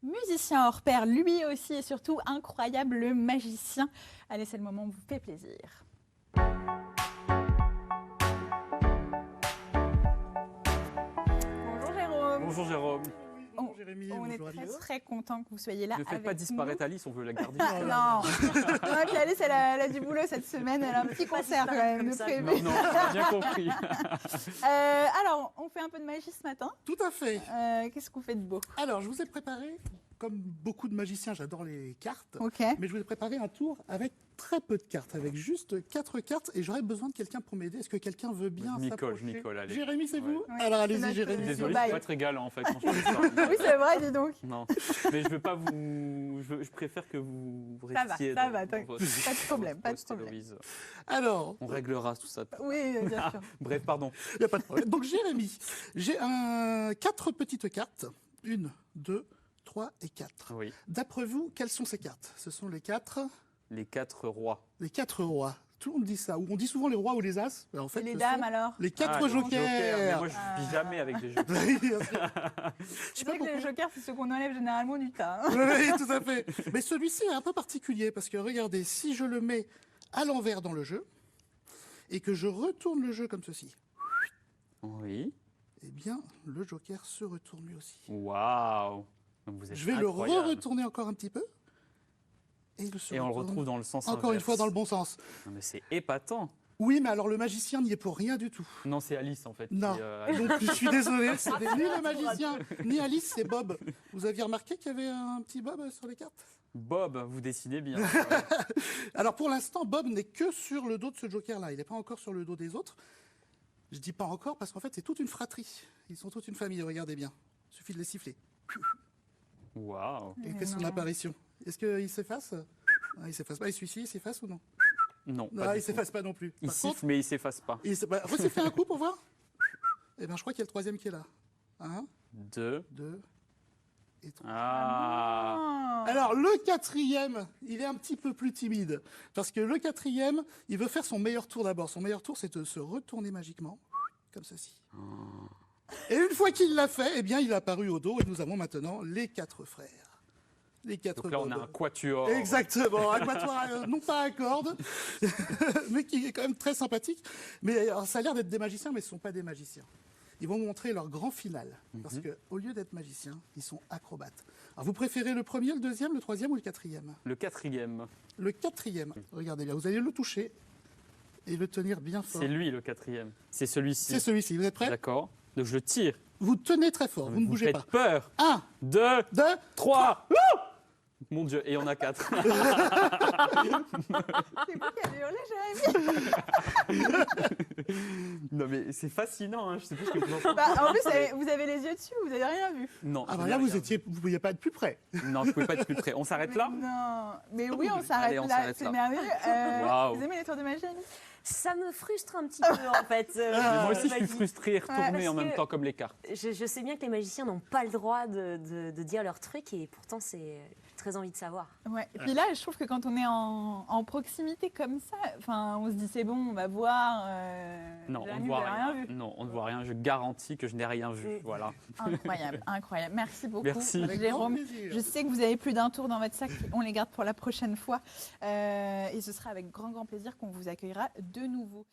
musicien hors pair, lui aussi, et surtout incroyable magicien. Allez, c'est le moment où vous fait plaisir. Bonjour Jérôme. Bonjour Jérôme. Bonjour Jérémy, On est bonjour très, Alice. très content que vous soyez là Ne faites avec pas disparaître Alice, on veut la garder. Non, non, puis Alice, elle a du boulot cette semaine, elle a un petit concert quand même de prévu. Non, non, j'ai bien compris. Alors, on fait un peu de magie ce matin. Tout à fait. Qu'est-ce qu'on fait de beau? Alors, je vous ai préparé, comme beaucoup de magiciens, j'adore les cartes, Ok. mais je vous ai préparé un tour avec très peu de cartes, avec juste 4 cartes, et j'aurais besoin de quelqu'un pour m'aider. Est-ce que quelqu'un veut bien Je m'y colle, s'approcher allez. Jérémy, c'est vous? Ouais. Alors, C'est allez-y, notre- Jérémy. Désolé, Bye. c'est pas être égal en fait quand je fais ça. Oui, c'est vrai, dis donc. Non, mais je veux pas vous. Je préfère que vous Ça va, restiez. ça dans- va, dans votre- pas de problème, pas de poste, problème. Héloïse. Alors, On réglera tout ça. Oui, bien sûr. Bref, pardon. il n'y a pas de problème. Donc, Jérémy, j'ai 4 petites cartes. 1, 2, 3 et 4. Oui. D'après vous, quelles sont ces cartes? Ce sont les 4 rois. rois. Tout le monde dit ça. Ou on dit souvent les rois ou les as. Mais en fait, Et les ce dames sont alors? les 4 Ah, les jokers. Mais moi, je vis jamais avec des jokers. Oui, bien sûr. Je sais C'est pas vrai que les pourquoi. jokers, c'est ceux qu'on enlève généralement du tas. Hein. Oui, tout à fait. Mais celui-ci est un peu particulier parce que regardez, si je le mets à l'envers dans le jeu et que je retourne le jeu comme ceci, Oui. eh bien, le joker se retourne lui aussi. Waouh. Donc vous êtes Je vais le incroyable. retourner encore un petit peu. Et, il se Et on le retourne retrouve dans le sens encore une inverse. fois dans le bon sens. Non, mais c'est épatant. Oui, mais alors le magicien n'y est pour rien du tout. Non, c'est Alice en fait. qui, Non, donc je suis désolé, c'est ni le magicien, ni Alice, c'est Bob. Vous aviez remarqué qu'il y avait un petit Bob sur les cartes? Bob, vous décidez bien. Alors pour l'instant, Bob n'est que sur le dos de ce joker-là, il n'est pas encore sur le dos des autres. Je dis pas encore parce qu'en fait c'est toute une fratrie, ils sont toute une famille, regardez bien. Il suffit de les siffler. Waouh. Et fait son non. apparition. Est-ce qu'il s'efface? Ah, il s'efface pas, et celui-ci il s'efface ou non? Non, Non, pas il du tout. s'efface pas non plus. Il Par siffle, contre, mais il s'efface pas. resifflez un coup pour voir. Eh bien je crois qu'il y a le troisième qui est là. 1, 2. 2 et 3. Ah. Oh. Alors, le quatrième, il est un petit peu plus timide. Parce que le quatrième, il veut faire son meilleur tour d'abord. Son meilleur tour, c'est de se retourner magiquement, comme ceci. Et une fois qu'il l'a fait, eh bien, il est apparu au dos. Et nous avons maintenant les 4 frères. Les 4 Donc là, on a un quatuor. Exactement, un quatuor, non pas à cordes, mais qui est quand même très sympathique. Mais alors, ça a l'air d'être des magiciens, mais ce ne sont pas des magiciens. Ils vont montrer leur grand final, parce qu'au lieu d'être magiciens, ils sont acrobates. Alors, vous préférez le premier, le deuxième, le troisième ou le quatrième? Le quatrième. Le quatrième, regardez bien, vous allez le toucher et le tenir bien fort. C'est lui le quatrième. C'est celui-ci. C'est celui-ci, vous êtes prêts? D'accord. Donc je le tire. Vous tenez très fort, vous ne bougez faites pas. peur. 1, 2, 2, 3. Mon Dieu, et on a 4. C'est vous qui avez hurlé, Jérémy. Non mais c'est fascinant, hein. Je sais plus ce que je m'en Bah, en plus, vous avez les yeux dessus, vous n'avez rien vu. Non, ah bah je là, n'ai vous rien ne pouviez pas être plus près. vu. Non, je pouvais pas être plus près. On s'arrête là? Non, mais oui, on s'arrête Allez, on là, s'arrête c'est là. merveilleux. Waouh. Vous aimez les tours de magie, Alice? Ça me frustre un petit peu en fait. Mais moi aussi, je suis magie. frustré et retourné Ouais, en parce même que- temps comme les cartes. Je sais bien que les magiciens n'ont pas le droit de dire leur truc et pourtant j'ai très envie de savoir. Ouais. Et puis là, je trouve que quand on est en proximité comme ça, enfin, on se dit c'est bon, on va voir. Non, on Jérémy, ne voit vous avez rien. vu. Non, on ne voit rien. Je garantis que je n'ai rien vu. Mm. Voilà. Incroyable, incroyable. Merci beaucoup, Merci. Avec Jérôme. grand plaisir. Je sais que vous avez plus d'un tour dans votre sac. On les garde pour la prochaine fois. Et ce sera avec grand, grand plaisir qu'on vous accueillera de nouveau.